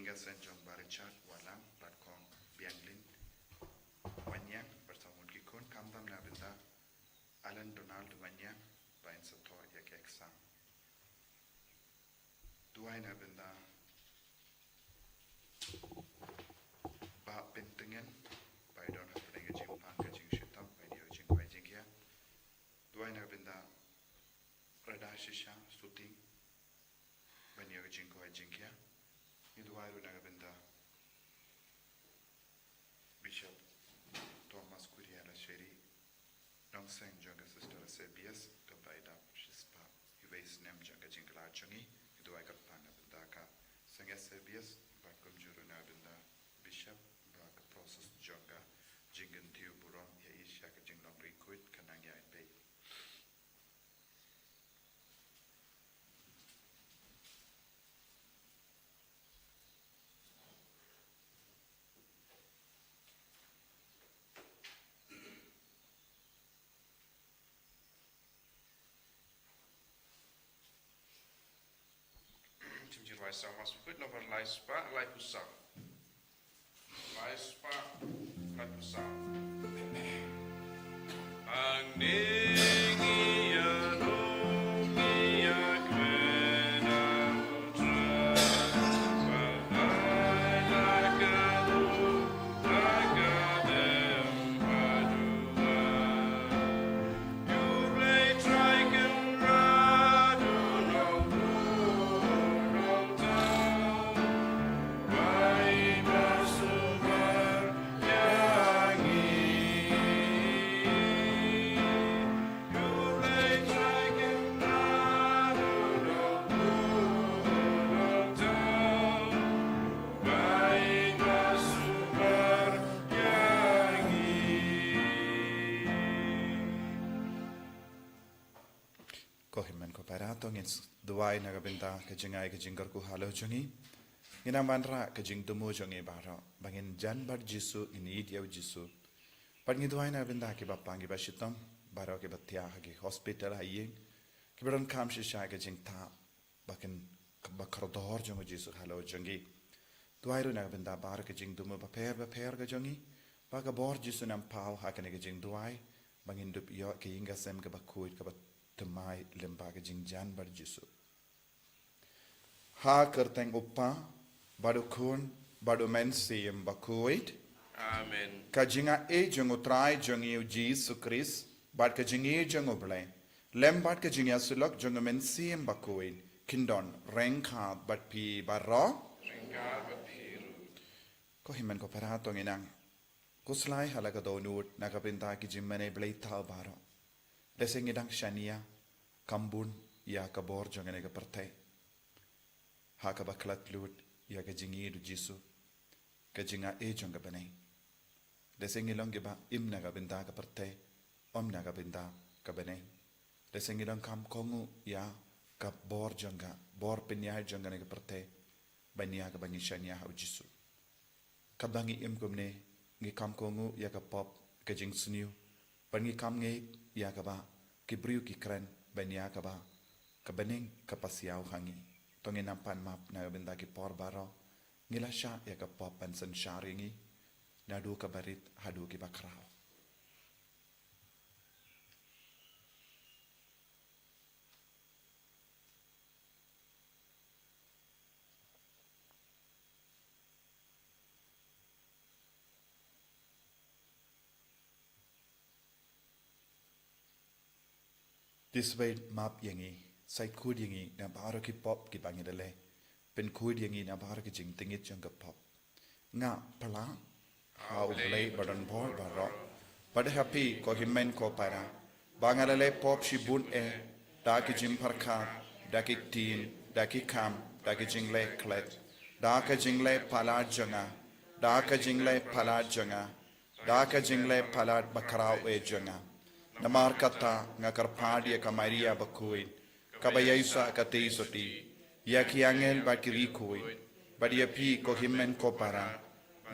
hingga senjong baricat walang platform bianglin wanyang bersama kikun kamtam na benda Alan Donald wanyang bain setor ya keksang dua na benda ba pentingan bai don happening jing pan ka jing shitam bai dio jing kwai jing ya dua na benda rada shisha shooting bai dio jing kwai jing ya ni dua na benda Bishop Thomas Kuriala Sheri Dong Seng Jaga Sister CBS Kabaida Shispa Iwais Nem Jaga Jingla Changi Idu Aikat Pana Bendaka Seng CBS Bakum Juruna Benda Bishop Baka Process Jaga Jingan Tiu Buron Ya Isha Ka Jinglong Rikuit Kanang Ya Bay Vai sama sebut nomor Lait-ïa, Lait-ïa, Lait-ïa, Lait-ïa. Kohimen ko parato ngin duwai na kabinta kajingay kajingar ko halo jungi nginamanra kajing tumo jungi baro bangin jan bar jisu ini diaw jisu pangi duwai na kabinta ki bapangi bashitam baro ki batya ki hospital haying ki baron kam shisha kajing ta bakin bakardor jungo jisu halo jungi duwai ro na kabinta baro kajing tumo baper ka jungi baga bor jisu nam pau hakane kajing duwai bangin dup yo ki inga sem ka Bakhuid ka Temai lembaga jingjan bar Jisu. Ha kerteng uppa badu kun badu mensiem Bakhuid. Amen. Kajinga jung utrai jung yu Jisu Christ bad kajingi jung ublay. Lembad kajinga sulok jung mensiem Bakhuid. Kindon rengka bad pi barro. Rengka bad piru. Ko himen ko parato nginang. Kuslay halaga donut nakapinta ki jimmene blay tal baro. Deseng idang shania kambun ya kabor jangane ka partai ha ka baklat lut ya ka jingi du Jisu ka jinga janga banai deseng ilong giba imna ka binda ka partai omna ka binda ka banai deseng ilong kam kongu ya ka bor janga bor penya jangane ka partai bania ka bangi shania ha Jisu ka bangi imkumne ngi kam kongu ya ka pop ka jing suniu pangi kam nge ya ka ba kibriu ki kren bania ka ba ka bening ka pasiaw hangi tongin nampan map na benda ki por baro ngila sha ya ka pop an san sharingi nadu ka barit hadu ki bakrao This way map yangi, side kud yangi na baro ki pop ki bangi dale, pen kud yangi na baro ki jing tingit jang ka pop. Nga pala, how play badan bor baro, pada happy ko himen ko para, bangalale pop shi bun da ki jing parka, da ki tin, da ki kam, da ki jing le klet, da ka jing le pala janga, da ka jing le pala janga, da ka jing le pala bakrao janga. Namar kata ngakarpadi ka Maria Bakhuid kabayaysa ka teisoti yaki angel ba kirikui badia pi ko himen ko para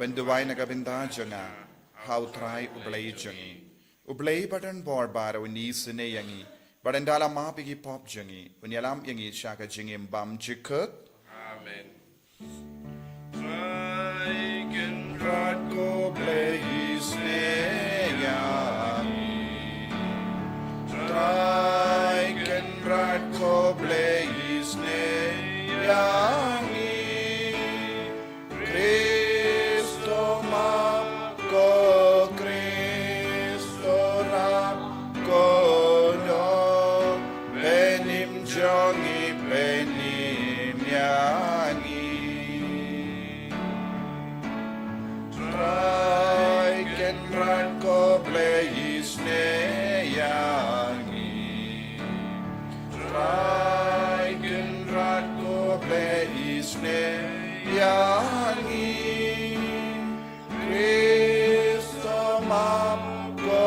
benduwai na kabinda janga how try ublay jangi ublay badan bor bara ni sine yangi badan dala ma pigi pop jangi unyalam yangi shaka jingim bam jikut Amen. rat ko blaze neyangi try ken rat ko blaze neyangi Cristo ma ko Cristo ra ko no benim jongi benim yangi try ken rat ko blaze neyangi try ken rat ko blaze neyangi Cristo map ko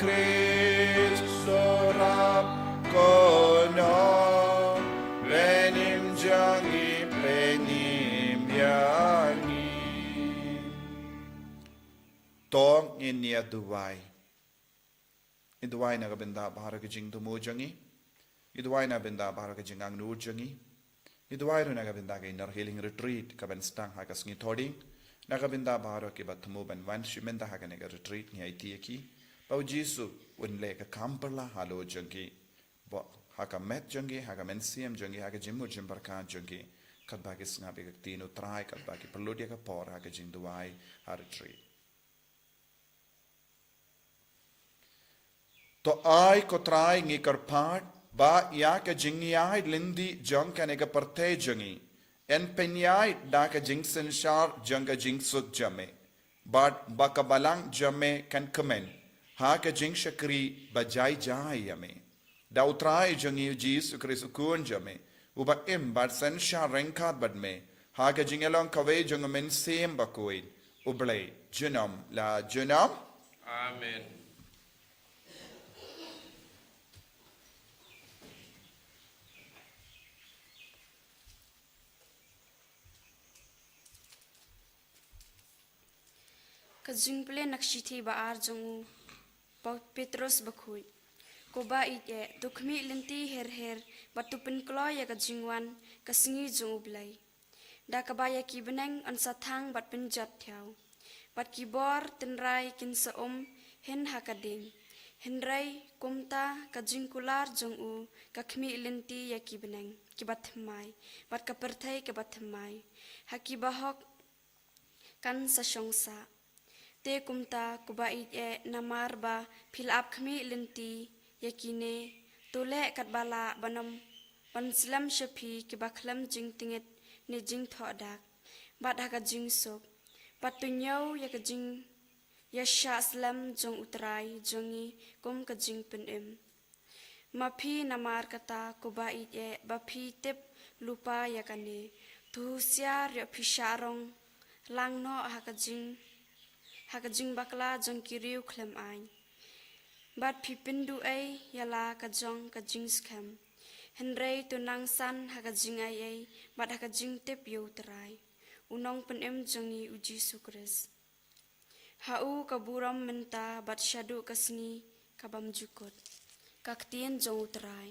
Cristo rap ko no benim jangi benim yangi tong in nia duwai na kabenda bahara ke jing tumu jangi iduwai na benda bahara ke jing ang nu jangi iduwai na kabenda ke inner healing retreat kaben stang ha kasngi thoding na kabenda bahara ke batmu ban wan shimenda ha ke retreat ni IT ki pau jisu unle ka kamperla halo jangi bo ha ka met jangi ha ka mensiam jangi ha ka jimu jimbarkan jangi kat bagi sngabi ke tino try kat bagi perlu dia ka por ha ke jing duwai ha retreat to ai ko try ngi karpat ba ya ka jingyai lindi jong ka nega parte jangi en penyai da ka jingsen shar jang ka jingsuk jame but ba ka balang jame kan komen ha ka jing shakri bajai jai yame da utrai jangi jis kris kun jame uba im bat sen shar renkat bad me ha ka jingelong kawe jang men sem Bakhuid ublay junam la junam Amen. Kajing ple nakshiti ba arjungu Petros Bakhuid ko ba ike dukmi linti her batupin kloy ya kajingwan kasngi jungu blai da kabaya ki beneng an sathang bat pinjat thiau bat ki bor tinrai kin sa hen hakading henrai kumta kajing kular jungu kakmi linti ya ki beneng ki bathmai bat kaperthai ke bathmai haki bahok kan sa shongsa te kumta kubait namar ba philap khmi linti yakine tole katbala banam panslam shafi ki bakhlam jing tinget ne jing thodak bad haga jing sok patunyau yakajing yasha slam jong utrai jongi kum ka jing penem mapi namar kata kubait ba phi tep lupa yakane tu siar ya phisarong langno hakajing bakla jong kiriu khlem ai bat phipindu ai yala ka jong ka jing skam henrei tu nang san hakajing ai bat hakajing tep yo trai unong penem jongi uji sukres hau kaburam menta bat shadu kasni kabam jukot kaktien jong trai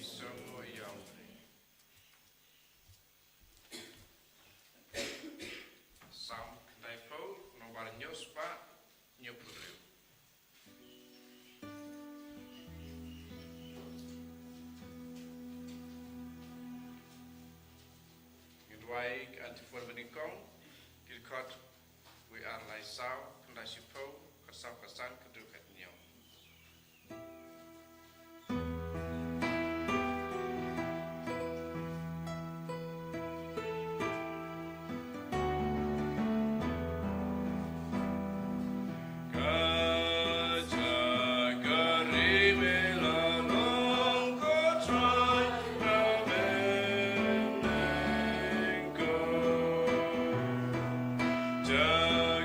Isomo yaure. Sam Taïew no bar nyospa nyopuru. Yudwaik antifor benikong kilkot we are lai sao kanda sipo kasau kasan kedukat nyom.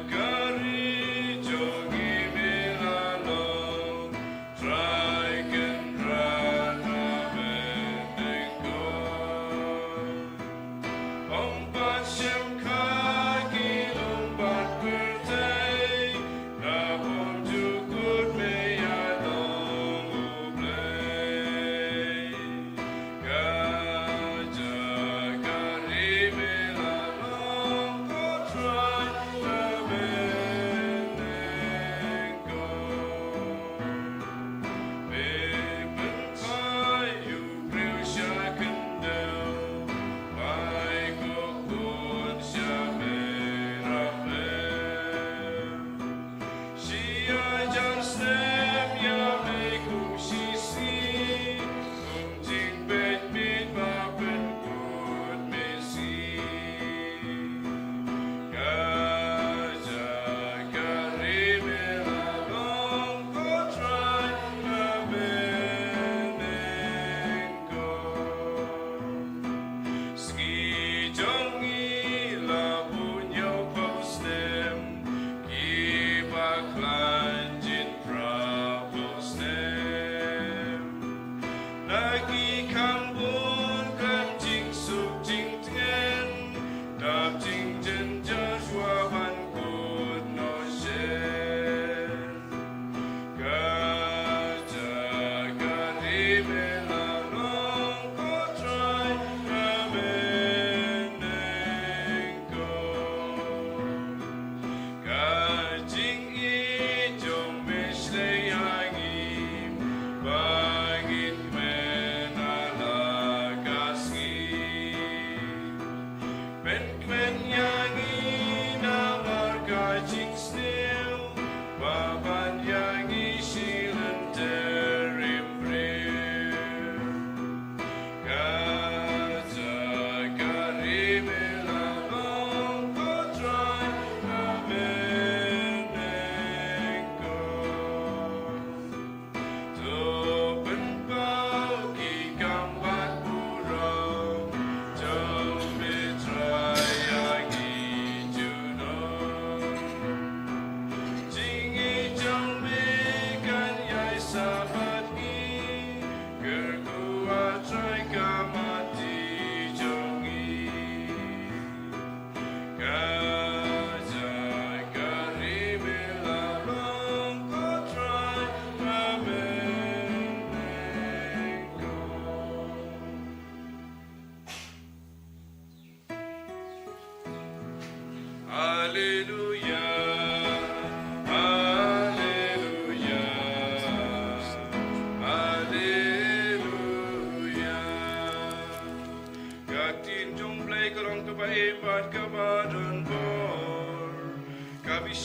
Jagari jogi mela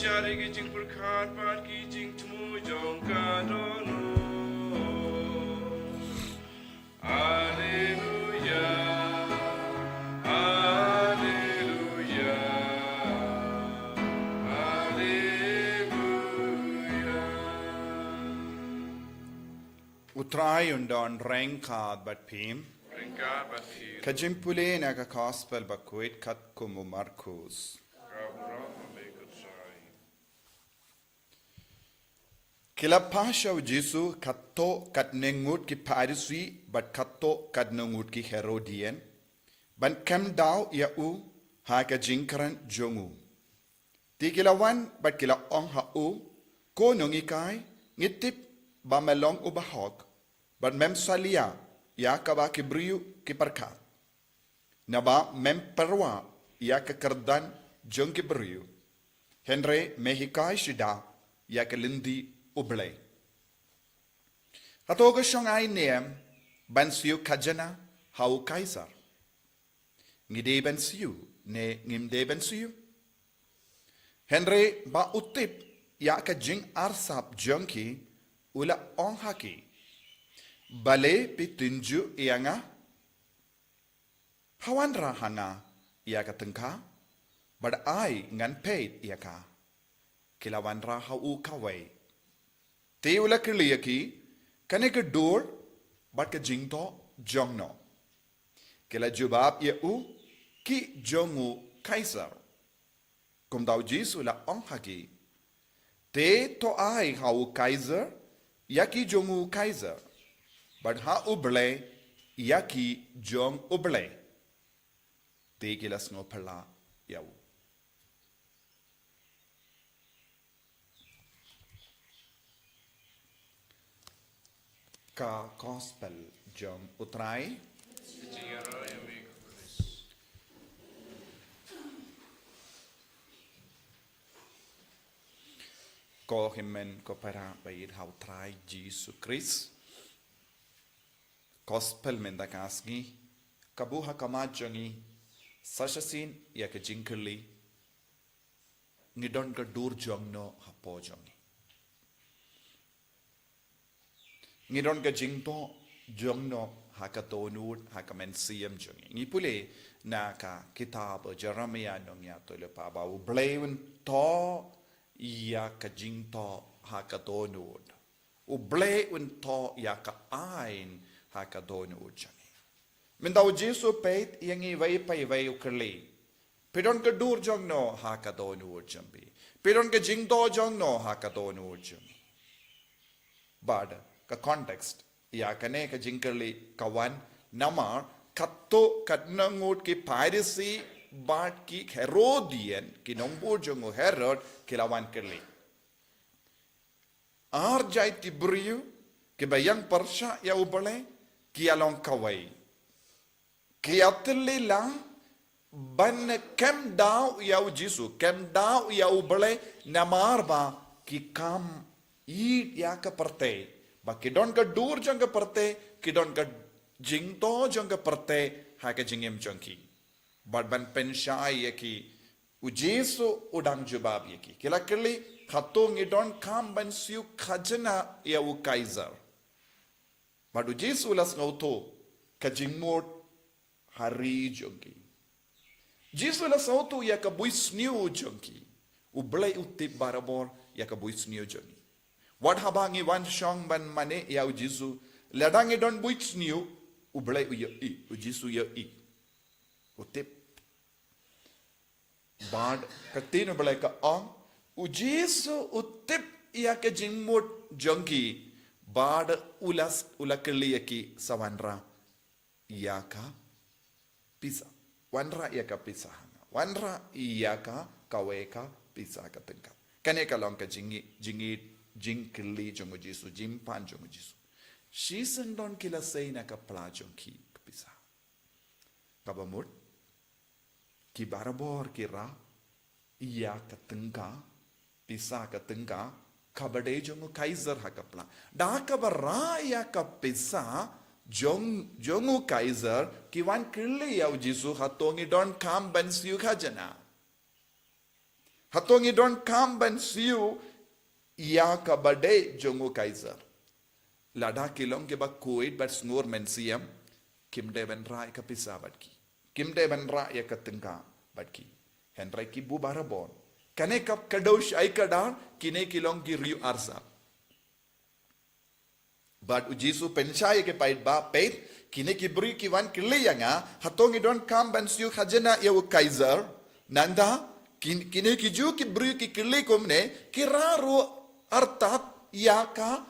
syari ki jing pulkhat pat ki jing tmu jong ka dono. Hallelujah. Hallelujah. Hallelujah. Utrai undon rengkad bat pim. Ringa Bakhuid. Kajimpule na ka gospel Bakhuid kat kumu Markus. Kila pasha Jesu katto kat nengut ki Parisi bat katto kat nengut ki Herodian. Ban kem daw ya u ha ka jingkaran jongu. Ti kila wan bat kila ong ha u ko nongi kai ngitip ba melong u bahok bat mem salia ya ka ba kibriu ki parkat. Naba mem perwa ya ka kerdan jong ki briu. Henry mehikai shida ya ka lindi ublay. Hatoga siyang ay niyem bansiyo kajana hau kaisar. Ngide bansiyo ne ngimde bansiyo. Henry ba utip ya ka jing arsap jongki ula ong haki. Bale pitunju iyanga hawan rahanga iya ka tengka bad ay ngan paid iya ka kilawan raha u kawai te ula kiliyaki kane ka door bad ka jingto jongno kila jubab ya u ki jongu kaisar kum daw jisu la ong haki te to ay hau kaiser yaki jongu kaiser but ha uble yaki jong uble te kilas ngo pala yaw ka gospel jong utrai ko himen ko para bayid hau trai Jesus Christ gospel menda kasgi kabuha kamajongi sashasin ya ka jinkali ngidon ka dur jongno hapo jongi ngidon ka jingto jongno hakatonut hakamen siyam jongi ngipule na ka kitab Jeremiah nong ya to le pa ba ublewen to ya ka jingto hakatonut ublewen to ya ka ain hakadonu ujani. Mindaw Jesu peit yangi vai pai vai ukerli. Pidon ka dur jong no hakadonu ujambi. Pidon ka jingdo jong no hakadonu ujami. But ka context ya kane ka jingkerli kawan namar katto katnangut ki Parisi bat ki Herodian ki nongbu jongu Herod kilawan kerli. Arjai tibriu ki bayang persya ya ubale ki along kawai ki atli lang ban kem daw ya Jesu kem daw ya ubale namar ba ki kam eat ya ka parte ba ki don ka dur jang ka parte ki don ka jingto jang ka parte ha ka jingem jangki bad ban pensha ya ki u Jesu udang jubab ya ki kila kili khatong idon kam ban siu khajana ya u kaiser Madu Jesu las ngauto kajingmot hari jonki. Jesu las ngauto ya ka buis new jonki. Ublay utip barabor ya ka buis new jonki. What habangi wan shong ban mane ya u Jesu ladang don buis new ublay u Jesu ya i. Utip. Bad katino ublay ka ang u Jesu utip ya ka jingmot jonki. Bad ulakiliyaki sa wanra iyaka pisa. Wanra iyaka pisa hanga. Wanra iyaka kaweka pisa ka tingkat. Kane ka lang ka jingkili jongo Jesu, jimpan jongo Jesu. Shisen don kila say na ka pla jongki pisa. Kabamut ki barabor ki ra iyaka tingka pisa ka tingka kabade jongu kaiser hakapla daka baraya kapisa jongu kaiser kiwan kirli yau Jesu hatongi don kam bansiu khajana Hatong idon kam ban siu ia kabade jongu Kaiser. Lada kilong ke Bakhuid bat sngur men siam kimde ben ra ka pisa batki. Kimde ben ra ya katengka batki. Henry ki bu barabon. Kane kap kadosh ay kadar kine kilong ki riu arsa. But ujisu pensaya ke pait ba pait kine ki bri ki wan kiliyanga hatong idon kam ban siu khajana ya Kaiser nanda kine ki ju ki bri ki kilikum ne kiraru artat ya ka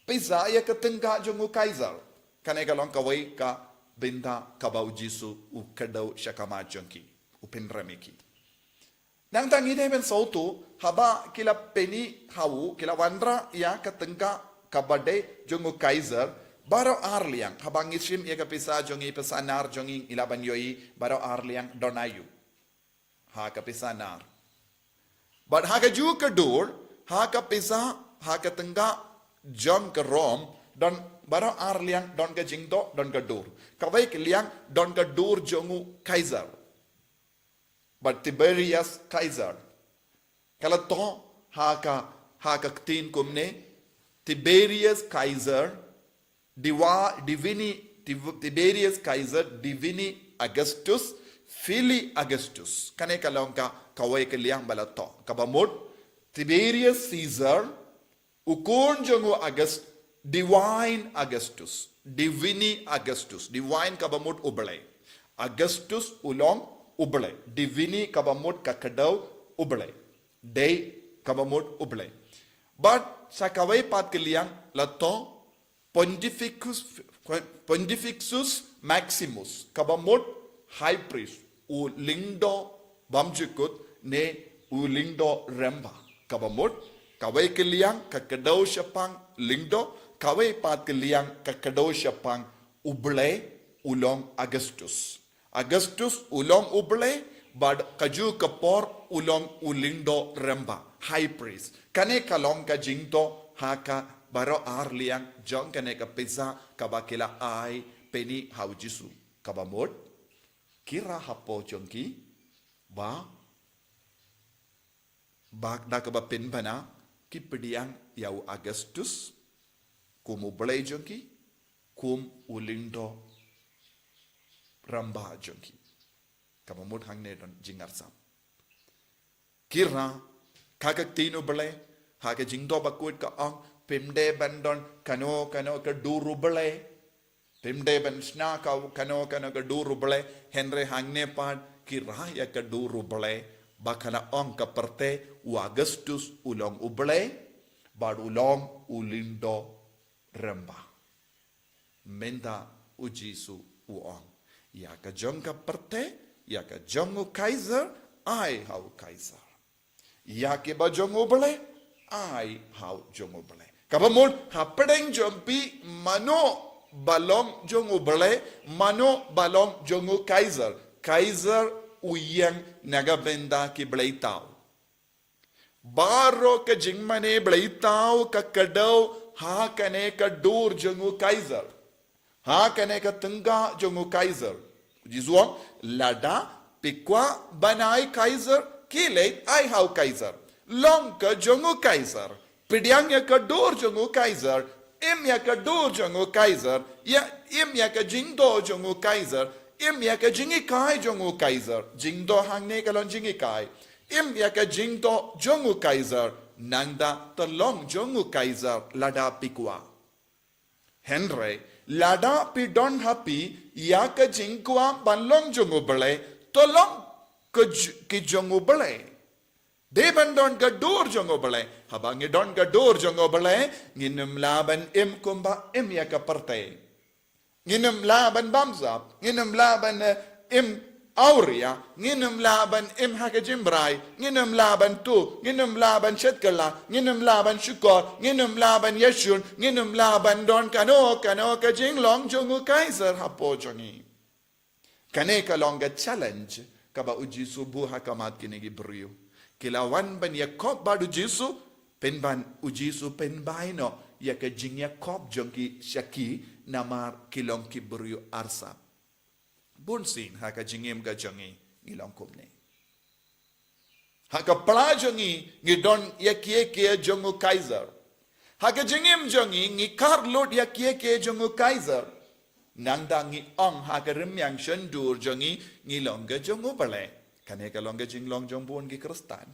pisa ya katengka jongu Kaiser. Kane kalong kawai ka benda kabau jisu u kadau shakama jonki u penramiki. Nang tangi ne ben sautu haba kila peni hau kila wandra ya katengka kabade jongu Kaiser baro arliang habang isim ya kapisa jongi pesanar jongi ilaban yoi baro arliang donayu ha kapisanar but ha ka ju ka dur ha kapisa ha katengka jong ka rom don baro arliang don ka jingdo don ka dur kawai kiliang don ka dur jongu Kaiser but Tiberius Kaiser kalato ha ka tin kumne Tiberius Kaiser Tiberius Kaiser Divini Augustus Fili Augustus kane kalong ka kawai kaliang balato kabamot Tiberius Caesar ukon jongo Divine Augustus Divini Augustus Divine kabamot ubale Augustus ulong ubale Divini kabamot kakadaw ubale day kabamot ubale but sa kawai pat kaliang lato Pontificus Maximus kabamot high priest u lingdo bamjukut ne u lingdo remba kabamot kawai kaliang kakadaw syapang lingdo kawai pat kaliang kakadaw syapang uble ulong Augustus ulong uble bad kaju kapor ulong ulindo remba high priest kane kalong ka jingto haka baro arliang jong kane ka pisa kabakila ai peni haujisu kabamot kira hapo jongki ba da kaba pen bana kipediang yau Augustus kum ublay jongki kum ulindo ramba jongki kabamot hangne don jingarsam kira kakak tino bale haka jingdo Bakhuid ka ang pimde bandon kano ka duru bale pimde ban sna ka kano ka duru bale henry hangne pad kira ya ka duru bale bakana ang ka parte u Augustus ulong ubale bad ulong ulindo ramba menda ujisu uong ya ka jong ka parte ya ka jongu Kaiser ai hau Kaiser ya ke ba jongu bale ai hau jongu bale kabamul hapedeng jompi mano balong jongu bale mano balong jongu Kaiser uyang nagabenda ki blaitao baro ka jingmane blaitao ka kadaw ha kane ka dur jongu Kaiser ha kane ka tengga jongu Kaiser jizuang lada pikwa banai Kaiser kileit ai hau Kaiser long ka jongu Kaiser pidyang ya ka dur jongu Kaiser im ya ka dur jongu Kaiser ya im ya ka jingdo jongu Kaiser im ya ka jingi kai jongu Kaiser jingdo hangne kalon jingi kai im ya ka jingdo jongu Kaiser nangda talong jongu Kaiser lada pikwa Henry lada pi don happy ya ka jingkwa banlong jongu bale tolong ki jongu bale Deban don ka dur jongo bale habangi don ka dur jongo bale nginum laban im kumba im ya ka parte nginum laban bamzap nginum laban im auria nginum laban im haka jimbrai nginum laban tu nginum laban shetkala nginum laban shukor nginum laban yeshun nginum laban don kano ka jinglong jongo Kaiser hapo jongi kane ka longa challenge kaba uji subuh hakamat kinigi brio kilawan ban Yakob badu jisu penban ujisu penbaino ya ke jing Yakob jongki syaki namar kilong ki brio arsa bunsin haka jingim ga jongi ngilong kumne Haka pelajongi ngidon ya kie jongu Kaiser. Haka jengim jongi ngi karlot ya kie jongu Kaiser. Nangda ngi ong haka remyang shendur jongi ngi longga jongu bale. Kaneka longga jing long jombon gi Kristan.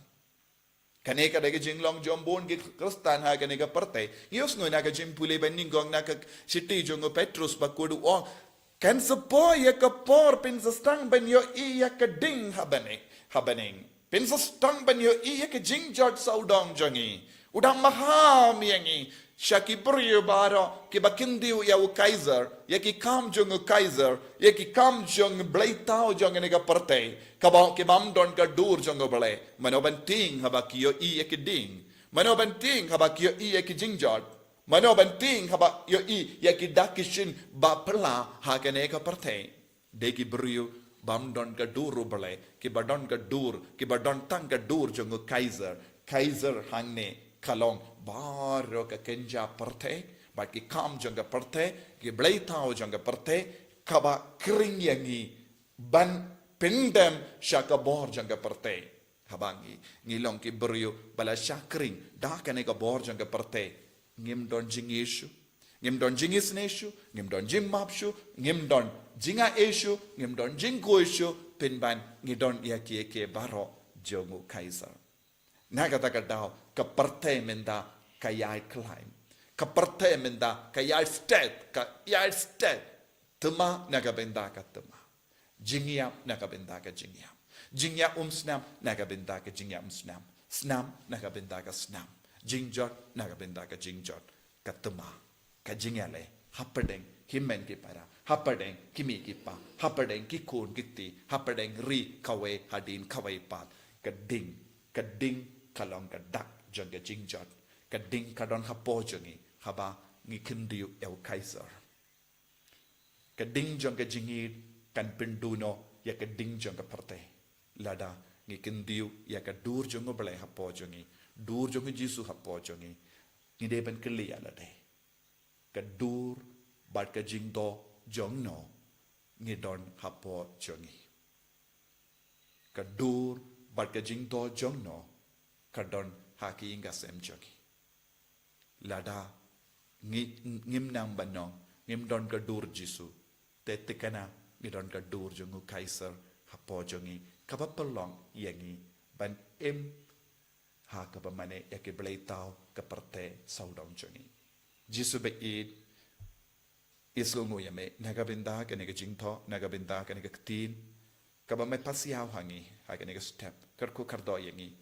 Kaneka daga jing long jombon gi Kristan haka nega partai. Yos no naga jing pule beningong naka city jongu Petrus bakudu ong. Kan sepo ya kapor pin sestang ben yo I ya keding habaning. Pin sestang ben yo I ya ke jing jot saudong jongi. Udang maham yangi. Shaki brio baro ki bakindiu ya u Kaiser. Ya ki kam jong u Kaiser. Ya ki kam jong blaitao jong nega partai. Kabau ki mam don ka dur jong u bale. Manoban ting habaki yo I ya ke ding. Manoban ting habaki yo I ya ke jing jot. Mano banting haba yo I ya ki dakishin ba pela ha kene ka partai de ki brio bam don ka duru bale ki badon ka dur ki badon tang ka dur jongo Kaiser hangne kalong baro ka kenja partai ba ki kam jonga partai ki blaitao jonga partai kaba kring yangi ban pendem shaka bor jonga partai habangi ngilong ki brio bala shakring da kene ka bor jonga partai ngim don jing Yesu, ngim don jing isneshu, ngim don jing mapshu, ngim don jinga eshu, ngim don jing goishu, pinban ngidon ke baro jongu Kaiser. Nagataka daw ka parte menda kayai climb, ka parte menda kayai step, tuma nagabenda ka tuma, jingya nagabenda ka jingya snam nagabenda ka jingya snam nagabenda ka snam. Jingjot nagabenda ka jingjot katuma ka jingale hapadeng himen ki para hapadeng kimi ki pa hapadeng ki kun kiti hapadeng ri kawe hadin kawe pat kading kalong kadak janga jingjot kading kadon hapo jongi haba ngi kindiu el Kaiser kading janga jingid kan penduno ya kading janga parte lada ngi kindiu ya kadur jongo bale hapo jongi dur jongi Jisu hapo jongi ni de ben keli ala de ka dur bat ka jingdo jongno ni don hapo jongi ka dur bat ka jingdo jongno ka don haki inga sem jongi lada ngim nang banong ngim don ka dur Jisu te tekana ni don ka dur jongu Kaiser hapo jongi ka papalong yangi ban ha ka ba mane ya ke blaitao ka parte saudong jongi Jisu be id islo ngoyame nagabenda ka nega jingtho nagabenda ka nega ktin ka ba mai pasiaw hangi ha ka nega step karko kardo yangi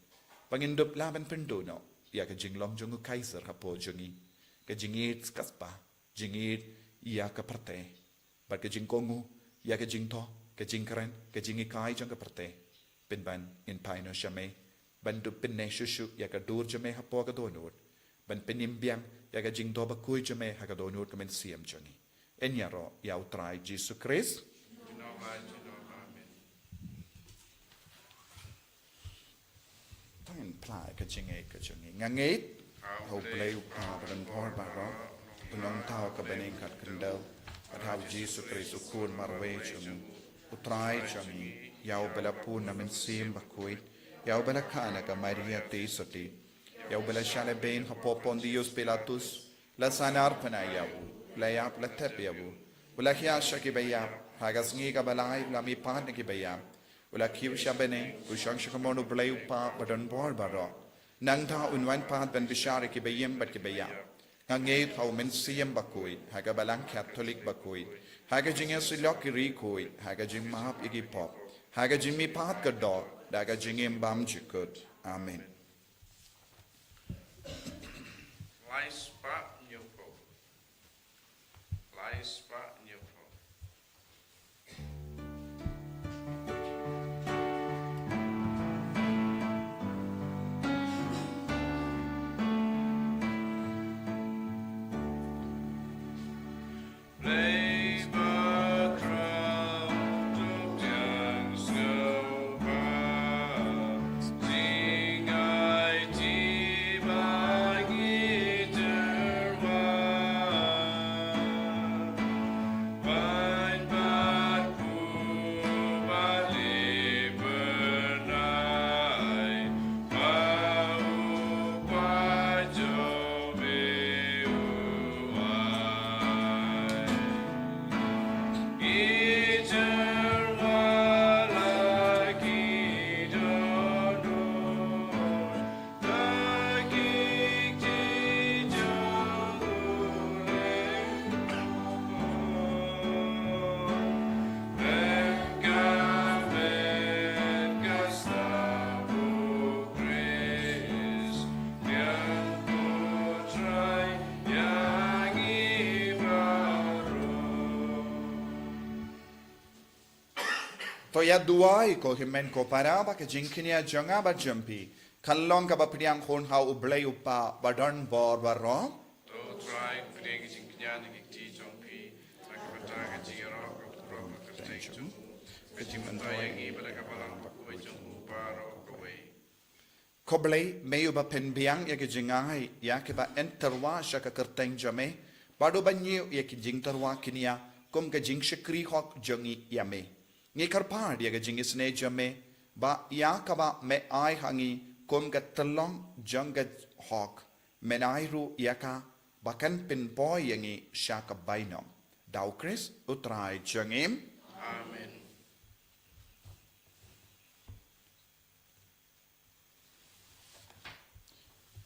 pangindup laban pendono ya ka jinglong jongu Kaiser hapo jongi ka jingit kaspa jingit ya ka parte ba ka jingkongu ya ka jingtho ka jingkaren ka jingikai jong ka parte penban in paino shame bandu pinne shushu ya ka dur jame hapo ka donut ban penimbiang ya ka jingdo Bakhuid jame ha ka donut ka men siam jongi enyaro ya utrai Jesus Christ tan plai ka jingi ngangit ho play pa ban por ba ro penong tao ka bening kat kendal atau Jesus Christ ukun marwe jongi utrai jongi ya bela pun na men sim Bakhuid ya bela kana ka Maria te soti ya bela shale ben hapopon Dios Pilatus la sanar pana ya la ya la tep ya wala khia shaki baya hagas ngi ka balai la mi pan ki baya wala khiu shabene ushang shakamono blay pa badon bor baro nang tha unwan pa ben bishare ki bayem bat ki baya ngei thau men siem Bakhuid haga balang Catholic Bakhuid haga jinga silok ki ri khoi haga jing map igi pop haga jimmi pat ka do daga jingim bam jikut amen Laispa nyopo. Laispa nyopo. To ya duai ko himen ko para ba ke jinkinia jonga ba jumpi. Kalong ka ba piniang hon hau ublay upa badon bor baro. To try putting in Kyan and T. Jompi, like a Bataga Giro, Rock Station, Fitting Taïew, but like a Balang Bakhuid, Baro away. Koblay mayu ba penbiang ya ke jingai ya ke ba enterwa sha ka kerteng jame. Bado ba nyu ya ke jing terwa kinia kum ke jing shikri hok jongi ya me. Ngi karpad ya ke jing isne jame ba ya ka ba me ai hangi kum ke telong jonga hok menairu ya ka bakan pin boy yangi sha ka bainom. Dau Chris utrai jongim. Amen.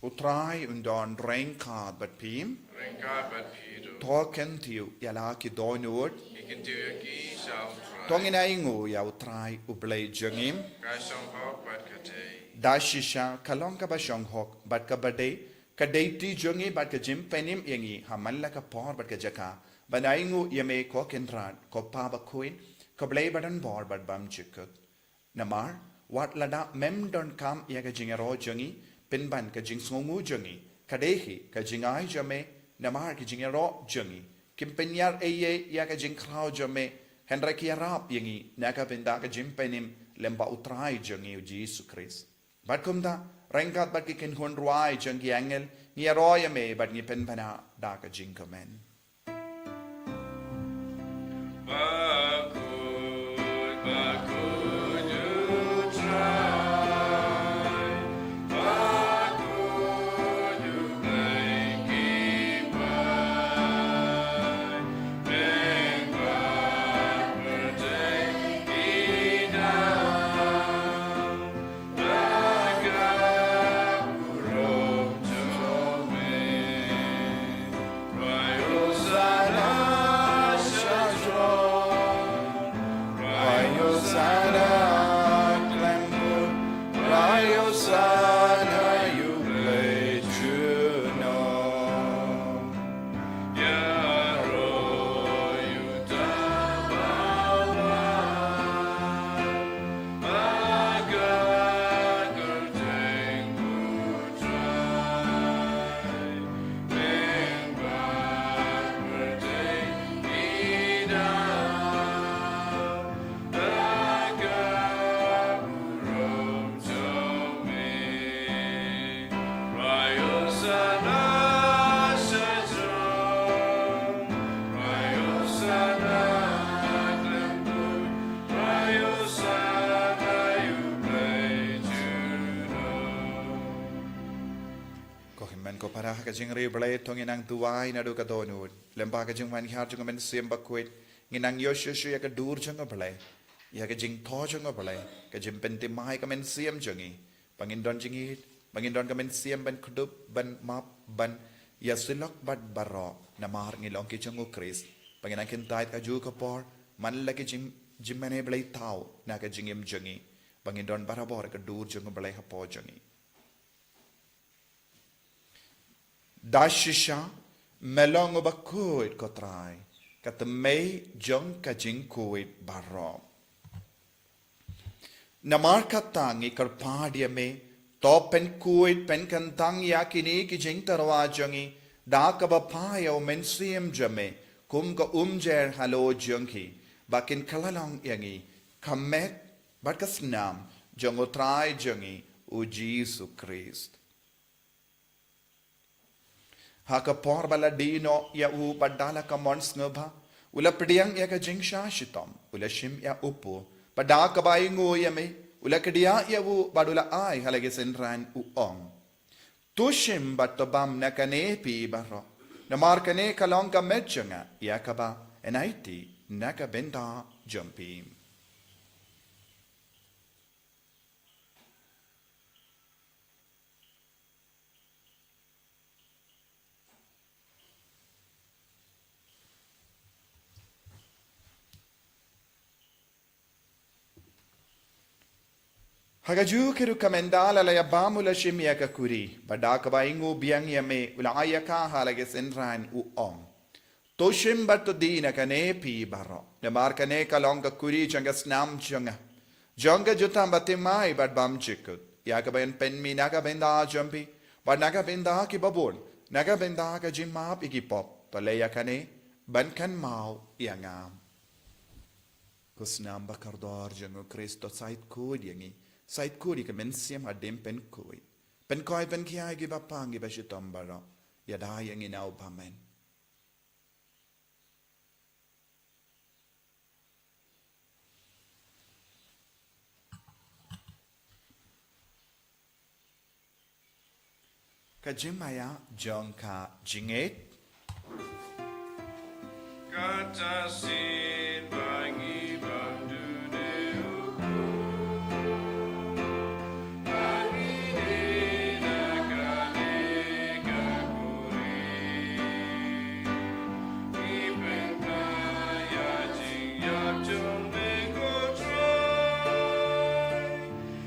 Utrai undon reinkad bat pim. Renka but Peter. Token tiu yala ki donut. He can do a key shall try. Tongin aingu ya utrai ublay jongim. Gasham Hawk but Kate. Dashisha kalong ka ba shong hok bat ka bade ka deiti jongi bat ka jim penim yangi hamalla ka por bat ka jaka banaingu yame ko kendran ko pa Bakhuid ko blay badan bor bat bam chikut namar wat lada mem don kam ya ka jingero jongi pinban ka jing sngu jongi kadehi ka jingai jame namar ki jingero jongi kimpenyar eye ya ka jing krau jame henra ki arab yangi naka pinda ka jim penim lemba utrai jongi Jesus Christ. Bat kumda rengkat bat kikin hun ruai jengki angel ni roya me bat ni pen pana da ka jinkamen. Bakhuid, Bakhuid, you try. Bakhuid, you make it right. Then backward take it down. Daga urok jome. Rayosana shadron. Rayosana klambur. Rayosana you play juno. Yaro you tabawa. Agak kerteng putrai. Membak kerteng idam. Agak urung jome. Rayosana shadron. Rayosana klembur. Rayosana you play juno. Ko himmen ko para ka jing re blay tonginang tuwai na do ka donut lemba ka jing man har jung men sim Bakhuid nginang yoshu ya ka dur jung blay ya ka jing tho jung blay ka jim pen ti mai ka men sim jungi pangindon jingit pangindon ka men sim ban kudup ban map ban ya silok bat baro na mar ngilong ki jung Chris panginang kintait ka ju ka por man la ki jim mane blay tau na ka jingim jungi pangindon barabor ka dur jung blay ha po jungi. Dashisha melong Bakhuid kotrai kat mei jong ka jing kuid baro. Namar katang ikarpadia me to pen kuid pen kantang yakini ki jing tarwa jongi da ka bapaya o mensiam jame kum ka umjer halo jongi bakin kalalong yangi kamet bakasnam jongotrai jongi u Jesus Christ. Haka por baladino ya u padala ka mons ngaba ula pediang ya ka jingsha shitom ula shim ya upu pada ka baingu ya me ula kedia ya u badula ai halage senran u ong tushim batobam na kane pi baro na mar kane kalong ka mechanga ya ka ba enaiti na ka benda jumpim. Hagaju kiru kamendala la yabamu la shimya ka kuri badaka ba ingu biang yame ula ayaka halage senran u ong Toshim batudina kane pi baro. Namar kane kalonga kuri janga snam janga. Janga jutam batimai bat bam chikut. Yakaben penmi naga benda jampi. But naga benda ki babun. Naga benda ka jimap ikipop. Palaya kane ban kan mau yangam. Kusnam bakardor jango Kristo sait kod yangi. Sait kodi ka mensiam adem pen koi. Pen koi pen kiai giba pangi bashitom baro. Yada yangi nau pamen. Ka jimaya jong ka jinget. Kata sin bangi bandu deu. Bangi de nakane kakuri. Ipen kaya jing yap jong meko try.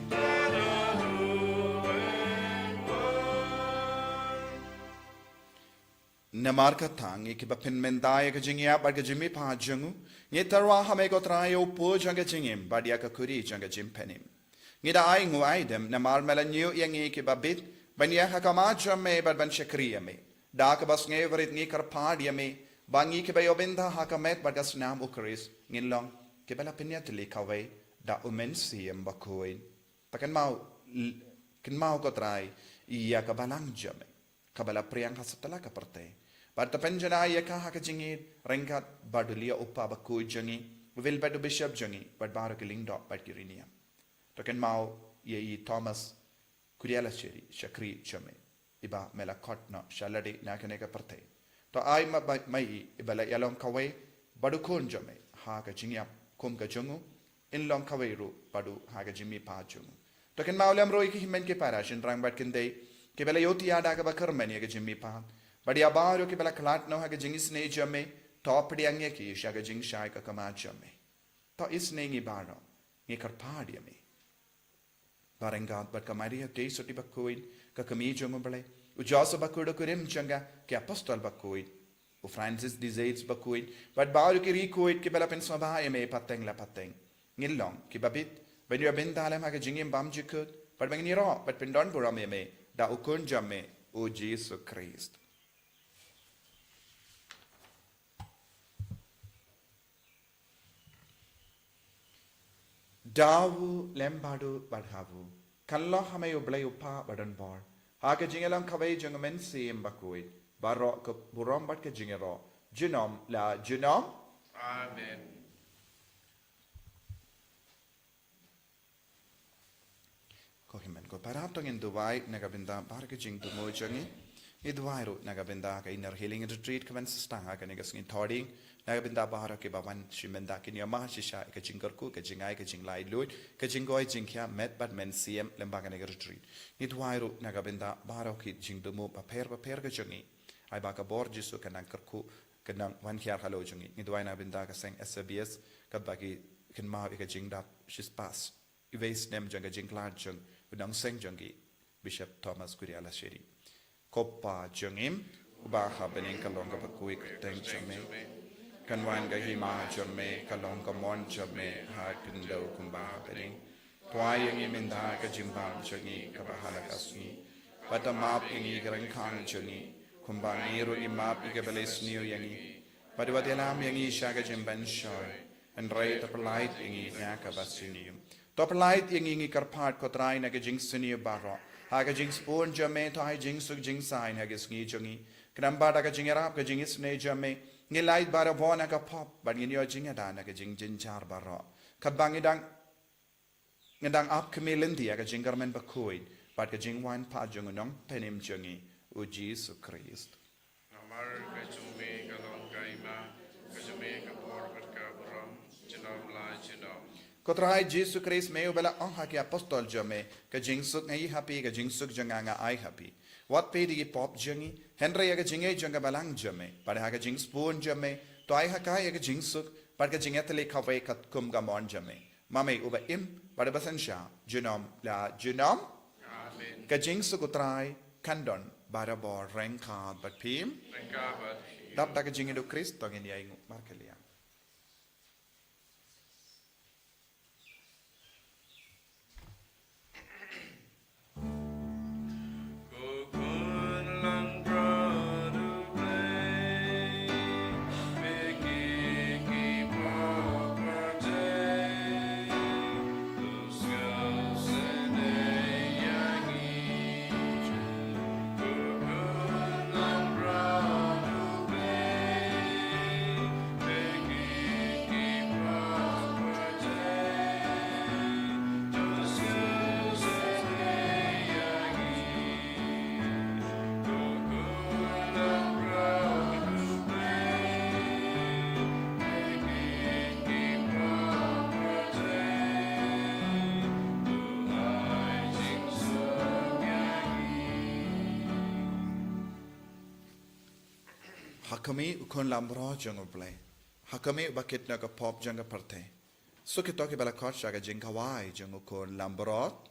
Tada hu en wai. Namarka tang ikiba pin mendaya ka jingya bar ka jimi pa jungu. Ngi tarwa hame ko trayo po janga jingim bar ya ka kuri janga jim penim. Ngi da ai ngu ai dem namar mela nyu yang ikiba bit ban ya ka kama jamme bar ban shakriya me. Da ka bas nge varit ngi kar padia me bangi kiba yobinda ha ka met bar ka snam ukris ngin long kiba la pinya tili kawe da umen siem Bakhuid. Takan mau ko trai iya ka balang jamme. Kabala priang hasatala ka parte. Barta penjana ya ka haka jingi rengat badulia upa Bakhuid jangi vil badu bishop jangi bad bara kiling dot bad kirinia. Token mau ye Thomas kuriala cheri shakri chame iba mela kotna shalade nakane ka parte. To ai mai ibala yalong kawe badu kon jame haka jingi kum ka jungu in long kawe ru badu haka jimi pa jungu. Token mau lam roi ki himen ke parashin rang bad kinde ke bela yoti ada ka bakar mani ka jimi pa. But ya baro ke bela klat no ha ke jingis ne jame top diangye ki sha ke jing shai ka kama jame to is ne ngi baro ngi kar padi me barengat but kamari te soti Bakhuid ka kami jongo bele u jasa Bakhuid ko rem changa ke apostol Bakhuid u Francis disease Bakhuid but baro ke Recoid ke bela pen sabha me pateng la pateng ngilong ki babit ben yo ben dalem ha ke jingim bam jikut but ben ni ro but pen don bura me da u kun jame o Jesus Christ. Dawu lembadu badhavu. Kallo hame ublay upa badan bar. Haka jingelam kaway jangamen siem Bakhuid. Baro ka burom bat ka jingero. Jinom la jinom. Amen. Kohimen ko paratong in Dubai nagabinda barka jing dumo jangi. Idwai ro nagabinda ka inner healing retreat kaman sa stanga ka nigas ngin thording. Nagabinda bahara ke bawan shimenda kinyama shisha ka jingarku ka jingai ka jinglai loid ka jingoi jingkya met bat men siem lembaga nega retreat. Idwai ro nagabinda bahara ki jingdumo paper ka jangi. Ay baka borjisu ka nangkarku ka nang wan kiyar halo jangi. Idwai nagabinda ka seng SBS ka bagi kinma ka jingda shispas. Iwais nem janga jinglar jang udang seng jangi Bishop Thomas Kuriala Sheri. Koppa jangim ubaha bening kalonga Bakhuid teng jame. Kanwan ga hima jame kalonga mon jame ha pindo kumba bening. Twayang iminda ka jimbang jangi kabahala kasni. Patamap ingi garang kang jangi. Kumba ngiru imap igabelis niyo yangi. Padwatilam yangi shaga jimban shoy. And right applied ingi nyaka basinium. Topalight ingi karpat kotrai na gajing senior baro. Haga jing spoon jame to hai jing suk jing sign hagis ngi jungi. Knambada ka jingarap ka jingis ne jame. Ngilait bara bona ka pop but nginyo jingada na ka jing jinjar baro. Kabangidang ngedang ap kemilindi ka jingarmen Bakhuid but ka jing wan pa jungunong penim jungi u Jesus Christ. Namar ka jume ka long kaima ka jume ka por ka buram jinom la jinom. Kotrai Jesus Christ meu bela haki apostol jame ka jingsuk ngai happy ka jingsuk janganga ai happy. What pedi ki pop jangi Henry ka jingai janga balang jame pada ka jing spoon jame to ai hakai ka jingsuk pada ka jingatele kawai kat kum ga mon jame. Mame uba im pada basan sha jinom la jinom. Amen. Ka jingsuk utrai kandon bara bor rengka bat pim. Rengkabat Dap da jing Indo Christ tong ini ay markelia. Hakami ukon lambro jango play. Hakami bakit na pop janga parte. So kitoki bala kot shaga jingkawai jango kon lambrot.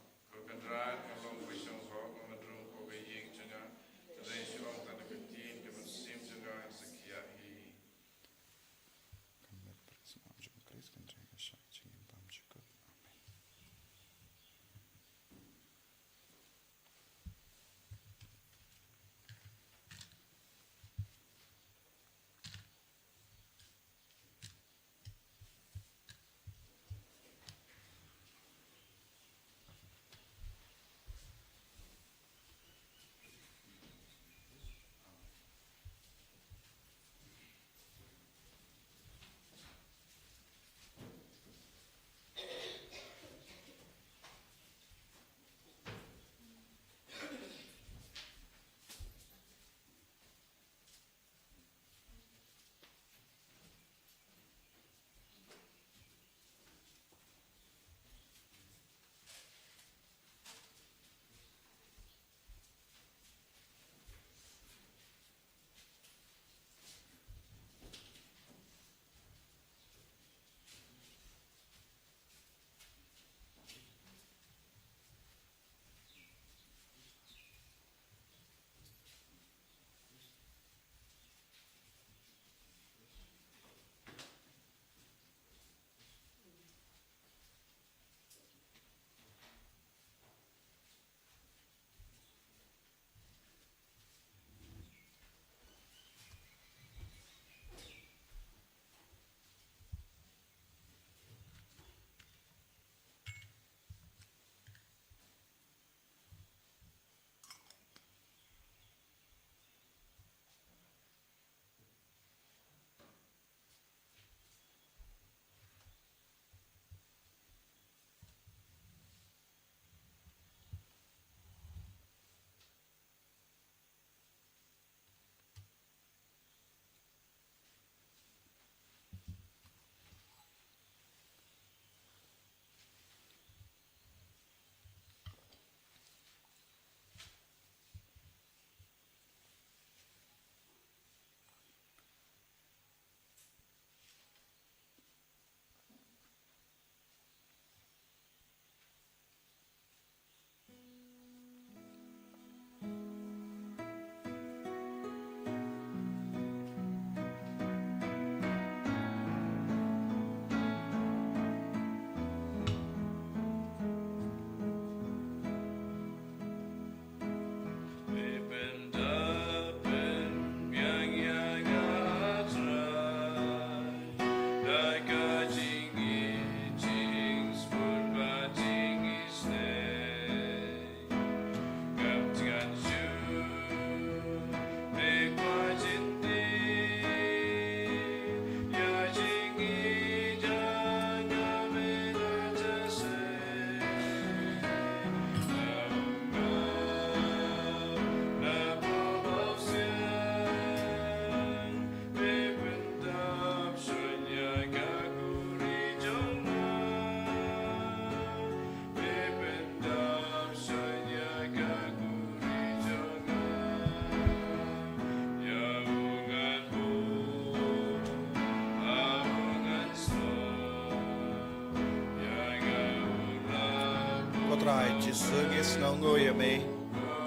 Trai Jesus ngis ngongoi ame,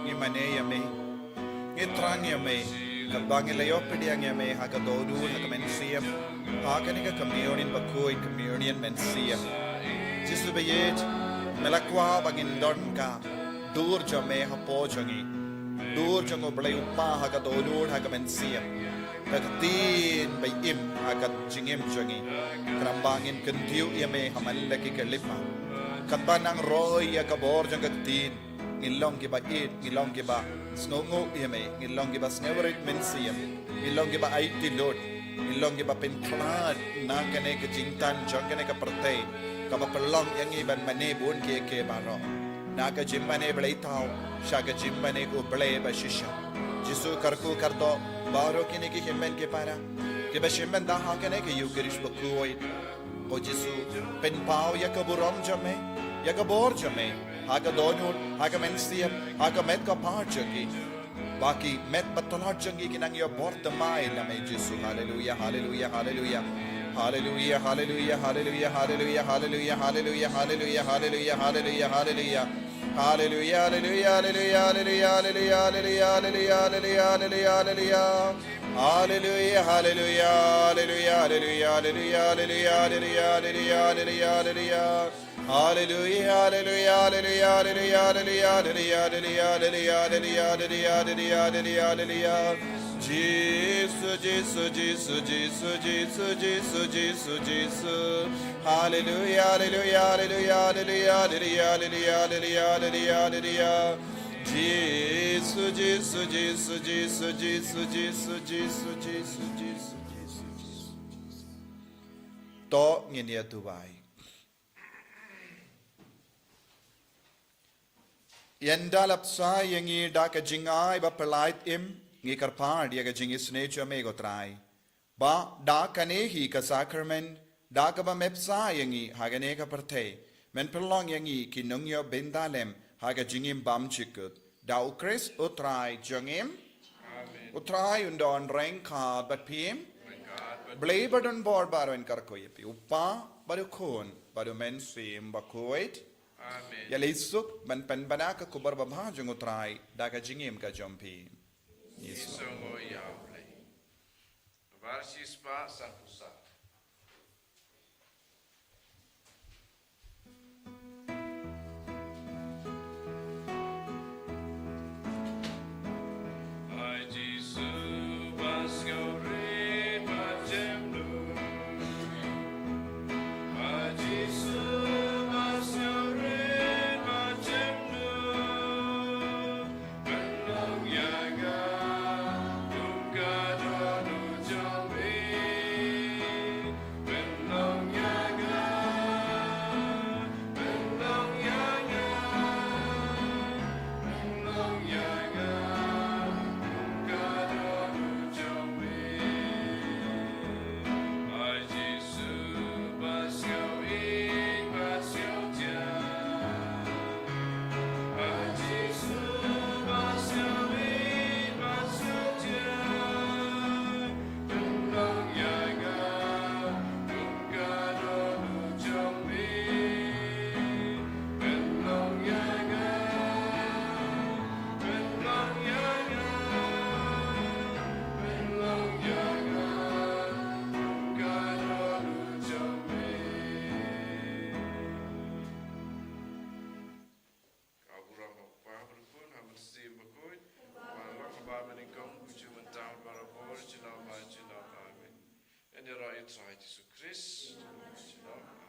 ngi mane ame, ngi trang ame. Kabangin layo pediang ya me haga dodu haga mensiam. Haga ni ka communion Bakhuid communion mensiam. Jisu bayet melakwa bangin don ka dur jo me hapo jongi. Dur jongo belai uppa haga dodu haga mensiam. Kagtin bayim haga jingim jongi. Kerambangin kentiu ya me hamalaki kalipa. Katbanang roy ya kabor jong kagtin. Ngilong giba it, ngilong giba snongo yame, ngilong giba sneverit mensiam, ngilong giba aiti lord, ngilong giba penklad na kane ka jintan jong kane ka pertay, kaba perlong yang iban manebun ke baro, na ka jimbane belay tao, siya ka jimbane ko belay ba shisha, Jisu karku karto baro kini ki himmen ke para, kiba shimmen da ha kane ka Eucharist Bakhuid, ko Jisu penpao ya ka burom jame, ya ka bor jame. Haga donut, haga mensiam, haga met ka parjagi. Baki met batalajagi kinang yo borta mai la me Jesu. Hallelujah, hallelujah, hallelujah. Hallelujah, hallelujah, hallelujah, hallelujah, hallelujah, hallelujah, hallelujah, hallelujah, hallelujah, hallelujah. Hallelujah, hallelujah, hallelujah, hallelujah, hallelujah, hallelujah, hallelujah, hallelujah, hallelujah. Hallelujah, hallelujah, hallelujah, hallelujah, hallelujah, hallelujah, hallelujah, hallelujah, hallelujah. Hallelujah, hallelujah, hallelujah, hallelujah, hallelujah, hallelujah, hallelujah, hallelujah, hallelujah, hallelujah, hallelujah. Jesus, Jesus, Jesus, Jesus, Jesus, Jesus, Jesus, Jesus. Hallelujah, hallelujah, hallelujah, hallelujah, hallelujah, hallelujah, hallelujah, hallelujah. Jesus, Jesus, Jesus, Jesus, Jesus, Jesus, Jesus, Jesus, Jesus. To nginia tuwai. Yendalap sa yangi da ka jingai ba perlait im ngi karpar dia ka jingi snecho me go trai ba da kanehi ka sacrament da ka ba mepsa yangi hagane ka perthe men perlong yangi ki nungyo bendalem haga jingim bam chikut da ukris utrai jangim utrai undon rank ka bat pim blaberdon bor baro en karkoyepi uppa baru khon baru men sim Bakhuid. Amen. Ya leisuk ban banaka kubar babha jung utrai daga jingim ka jompi. Isongo yaule. Varsispa sapusa. Ai Jesu basgore majemnu. Ai Jesu basgore majemnu. Benong yaga dukadonu jambi. Benong yaga. Benong yaga. Benong yaga. Dukadonu jambi. Ai Jesu basyo ik basyo dia. Ai Jesu basyo ik basyo dia. Benong yaga dukadonu jambi. Benong yaga. Benong yaga. Benong yaga dukadonu jambi. Agora palavra pun hamen sim Bakhuid. Palavra kabar menikam kucu mentau barabor cilam amen. En de raai Jesu Christus. Cilam.